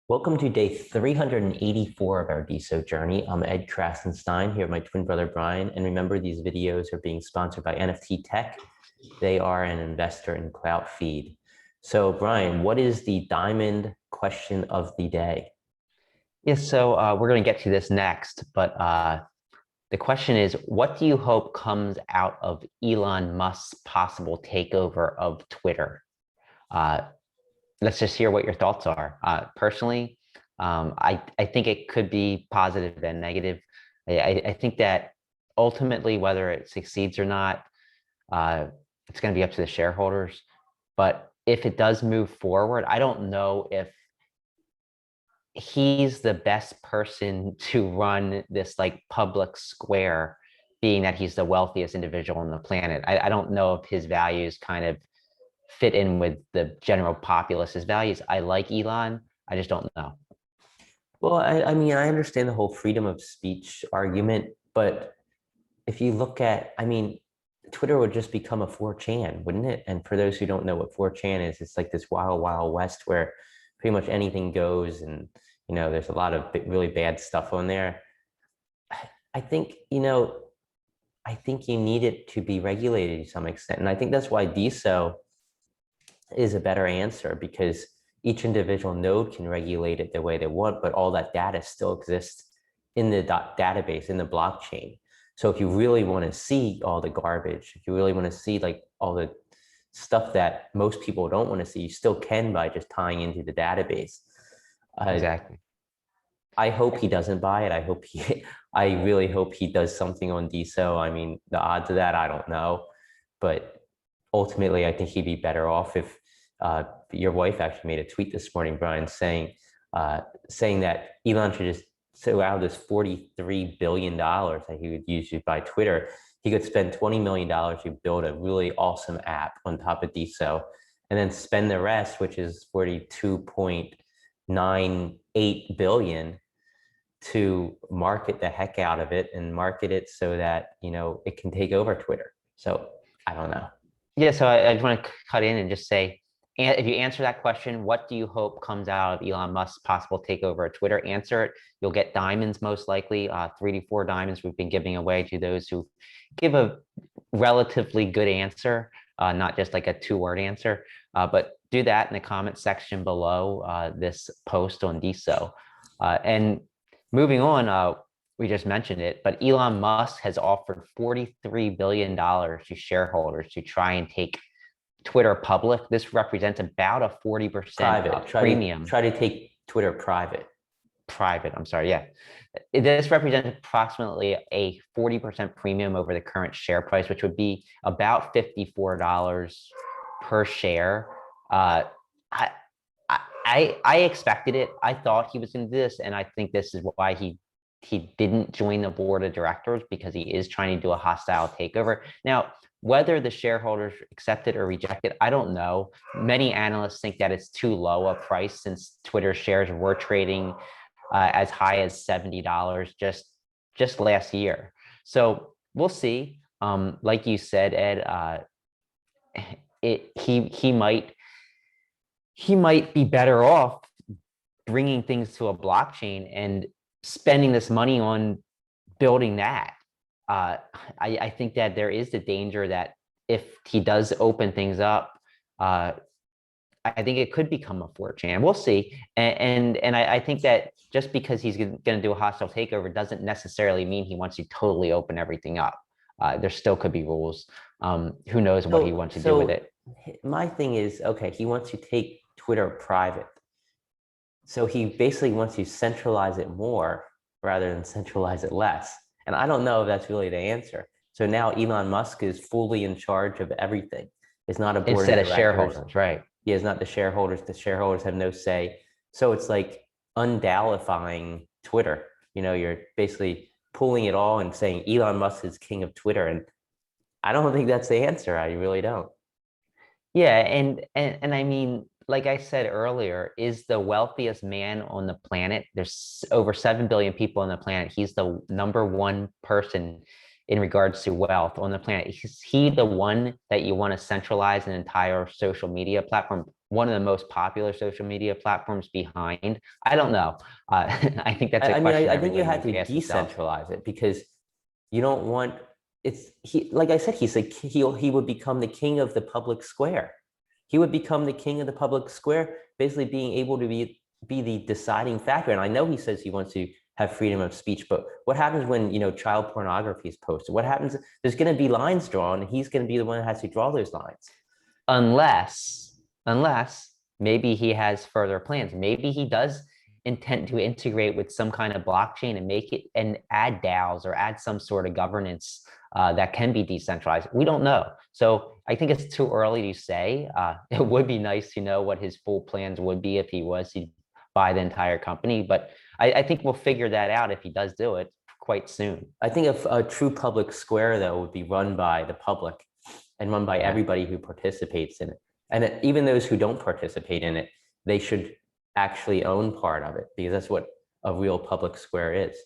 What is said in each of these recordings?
Welcome to day 384 of our Deso journey. I'm Ed Krasenstein here with my twin brother Brian. And remember, these videos are being sponsored by NFT Tech. They are an investor in CloutFeed. So Brian, what is the diamond question of the day? Yes, so we're going to get to this next, but the question is, what do you hope comes out of Elon Musk's possible takeover of Twitter? Uh, let's just hear what your thoughts are. Personally, I think it could be positive and negative. I think that ultimately, whether it succeeds or not, it's going to be up to the shareholders. But if it does move forward, I don't know if he's the best person to run this like public square, being that he's the wealthiest individual on the planet. I don't know if his values kind of fit in with the general populace's values. I like Elon. I just don't know. Well, I mean, I understand the whole freedom of speech argument, but if you look at, I mean, Twitter would just become a 4chan, wouldn't it? And for those who don't know what 4chan is, it's like this wild, wild west where pretty much anything goes, and there's a lot of really bad stuff on there. I think, I think you need it to be regulated to some extent. And I think that's why Deso is a better answer, because each individual node can regulate it the way they want, but all that data still exists in the database, in the blockchain. So if you really want to see all the garbage, if you really want to see like all the stuff that most people don't want to see, you still can by just tying into the database. Exactly. I hope he doesn't buy it. I really hope he does something on Deso. I mean, the odds of that, I don't know. But ultimately, I think he'd be better off if your wife actually made a tweet this morning, Brian, saying that Elon should just so out of this $43 billion that he would use to buy Twitter, he could spend $20 million to build a really awesome app on top of Deso, and then spend the rest, which is 42.98 billion, to market the heck out of it and market it so that it can take over Twitter. So I don't know. Yeah, so I just want to cut in and just say, and if you answer that question, what do you hope comes out of Elon Musk's possible takeover of Twitter? Answer it. You'll get diamonds, most likely, 3 to 4 diamonds we've been giving away to those who give a relatively good answer, not just like a 2-word answer. But do that in the comment section below this post on Deso. And moving on, we just mentioned it, but Elon Musk has offered $43 billion to shareholders to try and take Twitter public. This represents about a 40% Private. premium. Try to take Twitter private. Private, I'm sorry, yeah. This represents approximately a 40% premium over the current share price, which would be about $54 per share. I expected it. I thought he was going to do this, and I think this is why he didn't join the board of directors, because he is trying to do a hostile takeover. Now, whether the shareholders accept it or reject it, I don't know. Many analysts think that it's too low a price, since Twitter shares were trading as high as $70 just last year. So we'll see. Like you said, Ed, he might be better off bringing things to a blockchain and spending this money on building that. I think that there is the danger that if he does open things up, I think it could become a 4chan. We'll see. And I think that just because he's going to do a hostile takeover doesn't necessarily mean he wants to totally open everything up. There still could be rules. Who knows what he wants to do with it. My thing is, okay, he wants to take Twitter private. So he basically wants to centralize it more rather than centralize it less. And I don't know if that's really the answer. So now Elon Musk is fully in charge of everything. It's not a board Instead of of directors. shareholders, right? He is not the shareholders. The shareholders have no say. So it's like undalifying Twitter. You're basically pulling it all and saying Elon Musk is king of Twitter. And I don't think that's the answer. I really don't. Yeah, and I mean, like I said earlier, is the wealthiest man on the planet. There's over 7 billion people on the planet. He's the #1 person in regards to wealth on the planet? Is he the one that you want to centralize an entire social media platform, one of the most popular social media platforms behind? I don't know. I think that's a I mean, question I think you everybody have needs to to ask themselves. decentralize it because you don't want he like I said, he's like he would become the king of the public square. He would become the king of the public square, basically being able to be the deciding factor. And I know he says he wants to have freedom of speech, but what happens when child pornography is posted? What happens? There's going to be lines drawn, and he's going to be the one that has to draw those lines. Unless maybe he has further plans. Maybe he does intend to integrate with some kind of blockchain and make it and add DAOs or add some sort of governance that can be decentralized. We don't know. So I think it's too early to say. It would be nice to know what his full plans would be if he was to buy the entire company. But I think we'll figure that out if he does do it quite soon. I think a true public square, though, would be run by the public and run by Yeah. everybody who participates in it. And even those who don't participate in it, they should actually own part of it because that's what a real public square is.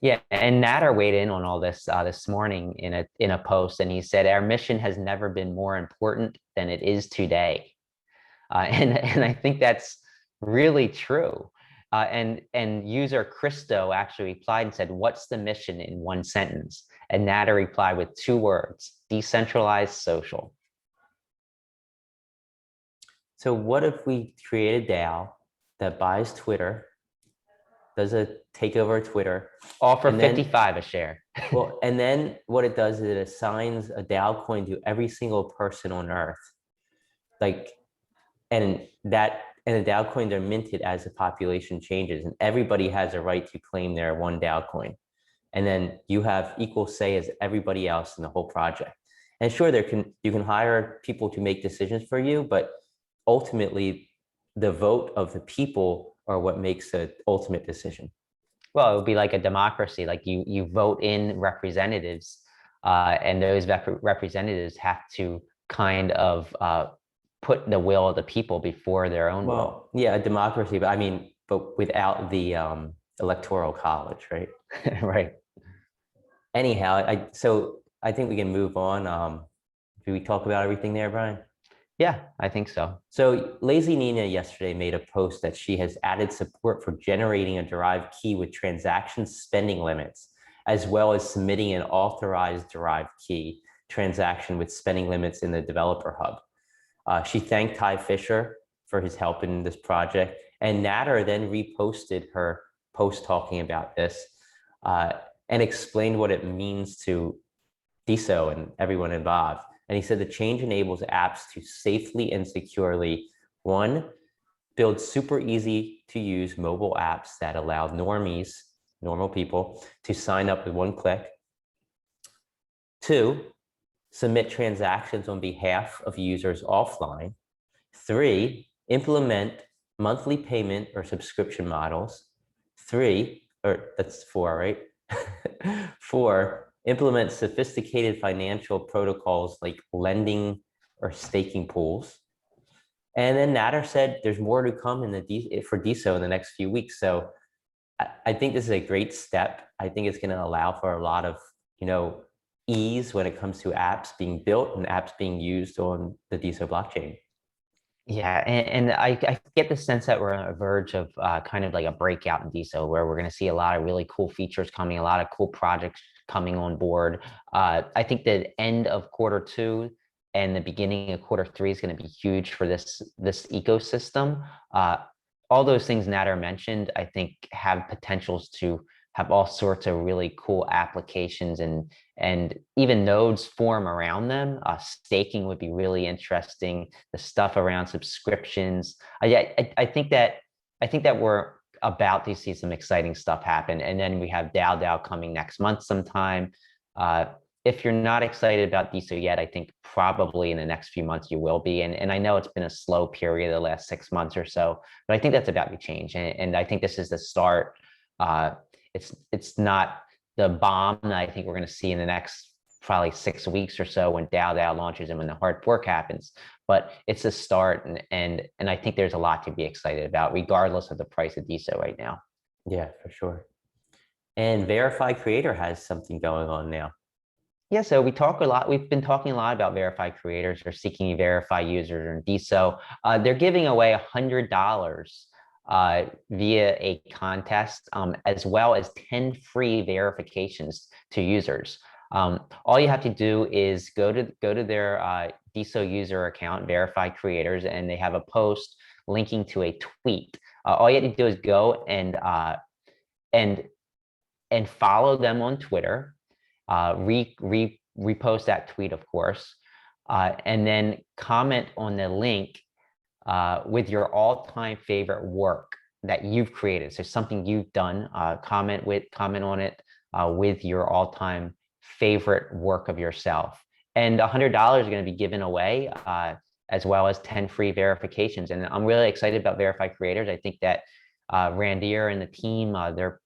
Yeah, and Natter weighed in on all this this morning in a post, and he said our mission has never been more important than it is today, and I think that's really true. And user Christo actually replied and said, "What's the mission in one sentence?" And Natter replied with 2 words: decentralized social. So what if we create a DAO that buys Twitter, does a takeover of Twitter, All for and then 55 a share. well, and then what it does is it assigns a DAO coin to every single person on Earth, like, and the DAO coins are minted as the population changes, and everybody has a right to claim their one DAO coin. And then you have equal say as everybody else in the whole project. And sure, you can hire people to make decisions for you, but ultimately the vote of the people are what makes the ultimate decision. Well, it would be like a democracy. Like you vote in representatives, and those representatives have to kind of put the will of the people before their own will. Well, yeah, a democracy, but I mean, but without the electoral college, right? Right. Anyhow, so I think we can move on. Do we talk about everything there, Brian? Yeah, I think so. So LazyNina yesterday made a post that she has added support for generating a derived key with transaction spending limits, as well as submitting an authorized derived key transaction with spending limits in the developer hub. She thanked Ty Fisher for his help in this project, and Natter then reposted her post talking about this and explained what it means to Deso and everyone involved. And he said the change enables apps to safely and securely, one, build super easy to use mobile apps that allow normies, normal people, to sign up with one click. Two, submit transactions on behalf of users offline. Three, implement monthly payment or subscription models. That's four, right? Four, implement sophisticated financial protocols like lending or staking pools. And then Natter said there's more to come for Deso in the next few weeks. So I think this is a great step. I think it's going to allow for a lot of, ease when it comes to apps being built and apps being used on the Deso blockchain. Yeah, and I get the sense that we're on the verge of kind of like a breakout in Deso, where we're going to see a lot of really cool features coming, a lot of cool projects coming on board. I think the end of Q2 and the beginning of Q3 is going to be huge for this ecosystem. All those things Natter mentioned, I think, have potentials to have all sorts of really cool applications and even nodes form around them. Staking would be really interesting. The stuff around subscriptions. I think that we're about to see some exciting stuff happen. And then we have DAO coming next month sometime. If you're not excited about Deso yet, I think probably in the next few months you will be. And I know it's been a slow period the last 6 months or so, but I think that's about to change. And I think this is the start. It's not the bomb that I think we're going to see in the next probably 6 weeks or so when DAO launches and when the hard fork happens. But it's a start, and I think there's a lot to be excited about, regardless of the price of Deso right now. Yeah, for sure. And Verifiedcreator has something going on now. Yeah, so we talk a lot. We've been talking a lot about verified creators or seeking verified users and Deso. They're giving away $100 via a contest, as well as 10 free verifications to users. All you have to do is go to their Deso user account, Verified Creators, and they have a post linking to a tweet. All you have to do is go and and follow them on Twitter, repost that tweet, of course, and then comment on the link with your all-time favorite work that you've created. So something you've done, comment on it with your all-time favorite work of yourself. And $100 is going to be given away, as well as 10 free verifications. And I'm really excited about Verified Creators. I think that Randir and the team,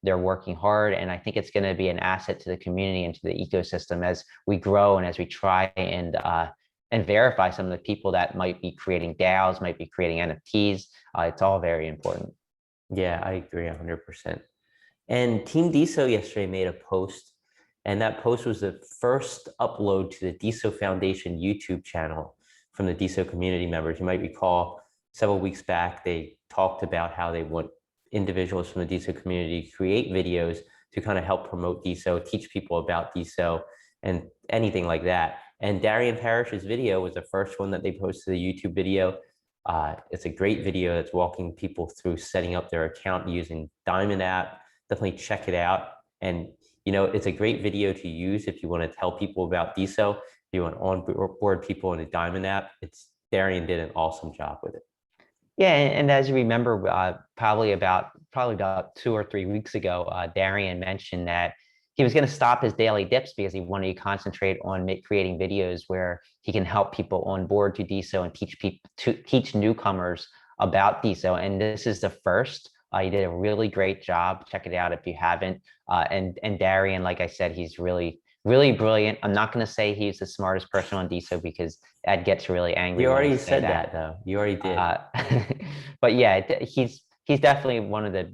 they're working hard, and I think it's going to be an asset to the community and to the ecosystem as we grow and as we try and verify some of the people that might be creating DAOs, might be creating NFTs. It's all very important. Yeah, I agree 100%. And Team Deso yesterday made a post, and that post was the first upload to the Deso Foundation YouTube channel from the Deso community members. You might recall several weeks back, they talked about how they want individuals from the Deso community create videos to kind of help promote Deso, teach people about Deso, and anything like that. And Darian Parrish's video was the first one that they posted, a YouTube video. It's a great video that's walking people through setting up their account using Diamond app. Definitely check it out. And it's a great video to use if you want to tell people about Deso. If you want to onboard people in a Diamond app, Darian did an awesome job with it. Yeah, and as you remember, probably about 2 or 3 weeks ago, Darian mentioned that he was going to stop his daily dips because he wanted to concentrate on creating videos where he can help people on board to Deso and teach newcomers about Deso. And this is the first. He did a really great job. Check it out if you haven't. And Darian, like I said, he's really brilliant. I'm not going to say he's the smartest person on Deso because Ed gets really angry. You already said that though. You already did. But yeah, he's definitely one of the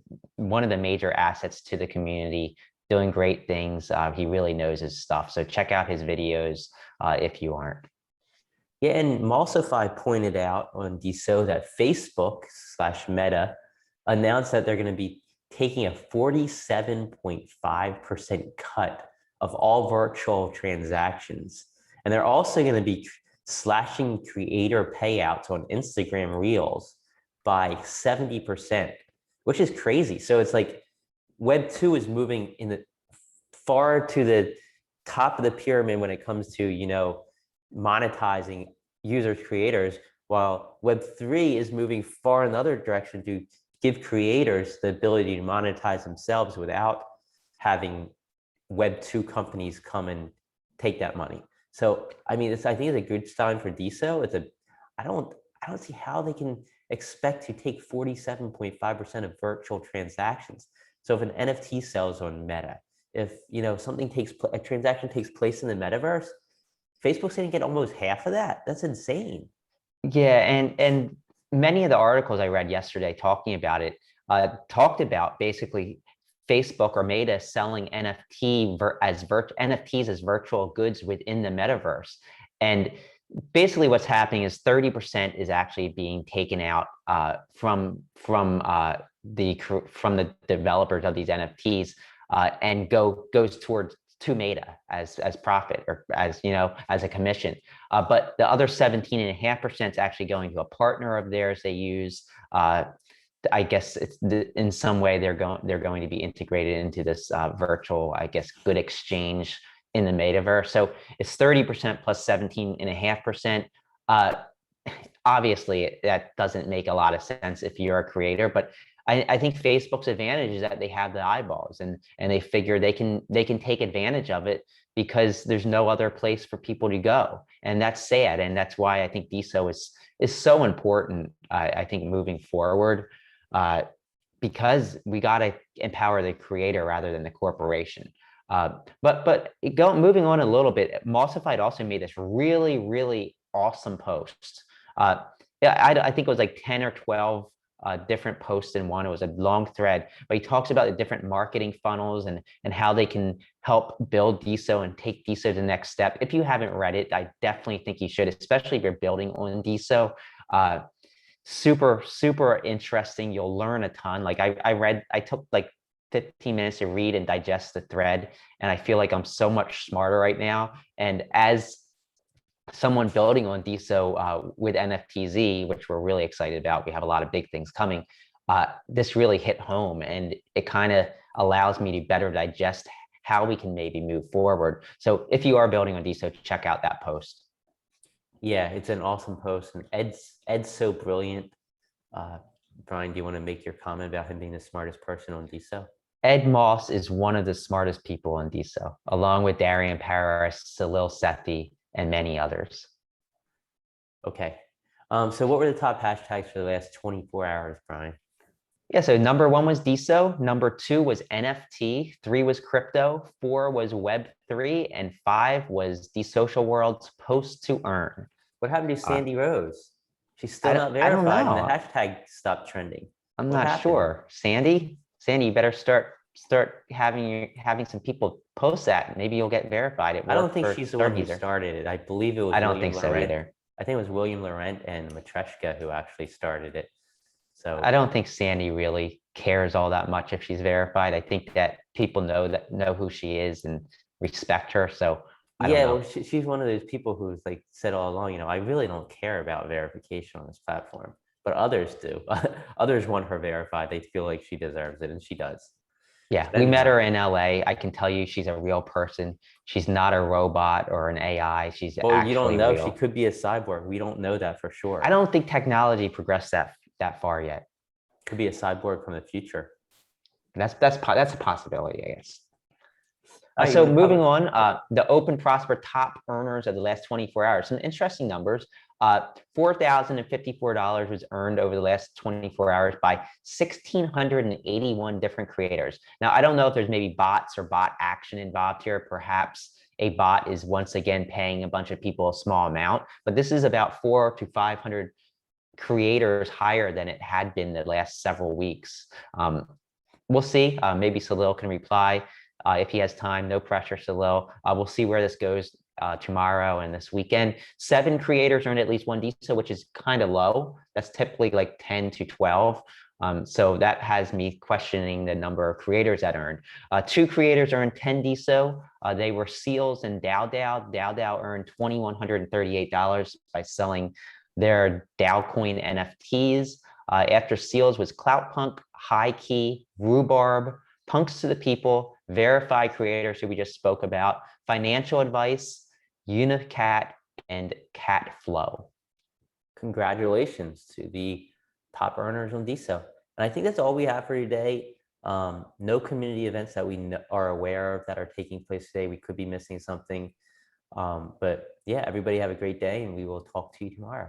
major assets to the community, doing great things. He really knows his stuff. So check out his videos if you aren't. Yeah, and Malsify pointed out on Deso that Facebook/Meta announced that they're going to be taking a 47.5% cut of all virtual transactions. And they're also going to be slashing creator payouts on Instagram Reels by 70%, which is crazy. So it's like Web 2 is moving far to the top of the pyramid when it comes to, monetizing users, creators, while Web 3 is moving far in the other direction to give creators the ability to monetize themselves without having Web 2 companies come and take that money. So, I think it's a good sign for Deso. I don't see how they can expect to take 47.5% of virtual transactions. So if an NFT sells on Meta, if a transaction takes place in the metaverse, Facebook's going to get almost half of that. That's insane. Yeah, and many of the articles I read yesterday talking about it talked about basically Facebook or Meta selling NFTs as virtual goods within the metaverse. And basically what's happening is 30% is actually being taken out from the developers of these NFTs and goes towards to Meta as profit or as a commission. But the other 17.5% is actually going to a partner of theirs they use. I guess in some way they're going to be integrated into this virtual, good exchange in the metaverse. So it's 30% plus 17.5%. Obviously, that doesn't make a lot of sense if you're a creator, but I think Facebook's advantage is that they have the eyeballs and they figure they can take advantage of it because there's no other place for people to go. And that's sad. And that's why I think Deso is so important, I think, moving forward, because we got to empower the creator rather than the corporation. But moving on a little bit, Malsified also made this really, really awesome post. I think it was like 10 or 12 different posts in one. It was a long thread, but he talks about the different marketing funnels and how they can help build Deso and take Deso to the next step. If you haven't read it, I definitely think you should, especially if you're building on Deso. Super interesting. You'll learn a ton. Like I took like 15 minutes to read and digest the thread, and I feel like I'm so much smarter right now. And as someone building on Deso with NFTZ, which we're really excited about, we have a lot of big things coming. This really hit home, and it kind of allows me to better digest how we can maybe move forward. So if you are building on Deso, check out that post. Yeah, it's an awesome post, and Ed's so brilliant. Brian, do you want to make your comment about him being the smartest person on Deso? Ed Moss is one of the smartest people in Deso, along with Darian Paris, Salil Sethi, and many others. Okay. So what were the top hashtags for the last 24 hours, Brian? Yeah, so number one was Deso, number two was NFT, three was crypto, four was Web3, and five was the social world's post to earn. What happened to Sandy Rose? She's still not I don't verified, and the know. hashtag stopped trending. I'm What not happened? sure. Sandy, you better start having some people post that. Maybe you'll get verified. It I don't worked think for she's the one who Stargazer. started it. I believe it was I don't William think so Laurent. either. I think it was William Laurent and Matreshka who actually started it. So I don't think Sandy really cares all that much if she's verified. I think that people know who she is and respect her. So I don't yeah, well, know. she's one of those people who's like said all along, I really don't care about verification on this platform, but others do. Others want her verified. They feel like she deserves it, and she does. Yeah, we Spending met her money. in LA. I can tell you she's a real person. She's not a robot or an AI. She's Well, you don't actually know. She real. could be a cyborg. We don't know that for I sure. don't think technology progressed that far yet. Could be a cyborg from the future. That's a possibility, I guess. Oh, you So want to moving cover? on, the Open Prosper top earners of the last 24 hours. Some interesting numbers. $4,054 was earned over the last 24 hours by 1,681 different creators. Now, I don't know if there's maybe bots or bot action involved here. Perhaps a bot is once again paying a bunch of people a small amount, but this is about 400 to 500 creators higher than it had been the last several weeks. We'll see. Maybe Salil can reply if he has time. No pressure, Salil. We'll see where this goes tomorrow and this weekend. 7 creators earned at least one Deso, which is kind of low. That's typically like 10 to 12. So that has me questioning the number of creators that earned. 2 creators earned 10 Deso. They were Seals and Dow Dow. Dow Dow earned $2,138 by selling their Dow Coin NFTs. After Seals was Cloutpunk, High Key, Rhubarb, Punks to the People, Verified Creators, who we just spoke about, Financial Advice, Unicat, and Catflow. Congratulations to the top earners on Deso. And I think that's all we have for today. No community events that we are aware of that are taking place today. We could be missing something. But yeah, everybody have a great day, and we will talk to you tomorrow.